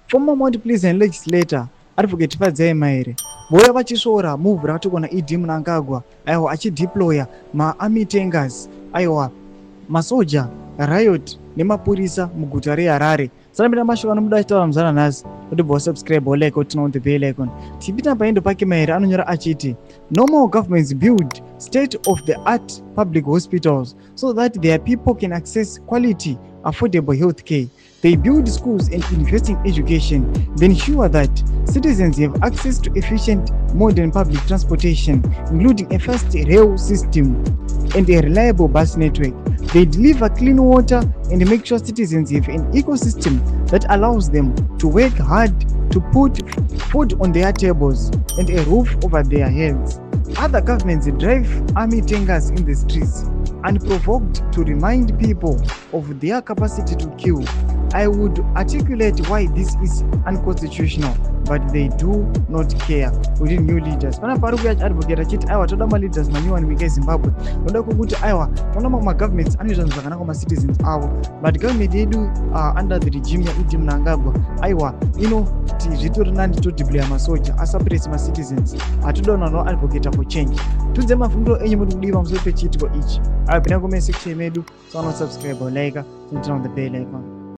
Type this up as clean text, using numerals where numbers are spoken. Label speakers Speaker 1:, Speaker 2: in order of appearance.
Speaker 1: Former Mount Pleasant legislator Advocate Padzema here vouya vachisvoora muvhu rakatogona Idi Mnangagwa aiwa achideploya maarmy tankers aiwa masoja riot nemapurisa muguta reHarare. Sanapinda mashoko anomuda achitaura muzana nhasi kutibva subscribe like turn on the bell icon. Tipita paendo pake mairi anonyora achiti normal governments build state of the art public hospitals so that their people can access quality affordable health care. They build schools and invest in education. They ensure that citizens have access to efficient modern public transportation, including a fast rail system and a reliable bus network. They deliver clean water and make sure citizens have an ecosystem that allows them to work hard to put food on their tables and a roof over their heads. Other governments drive army tankers in the streets unprovoked to remind people of their capacity to kill. I would articulate why this is unconstitutional, but they do not care. Within new leaders pana pari kuya advocate achiti aiwa toda ma leaders manyuwani munyika yeZimbabwe noda kukuti aiwa tona ma governments anoita zvinhu zvakanaka kuma citizens avo, but government yedu under the regime ya Idi Mnangagwa aiwa inoti zvitori nani to deploya masoja asuppress ma citizens. Hatoda no advocate for change. Tudze mafungiro enyu muri kudiwa musoro pechiitiko ichi. Aiwa pinda comment section medu, so subscribe or like, turn on the bell icon.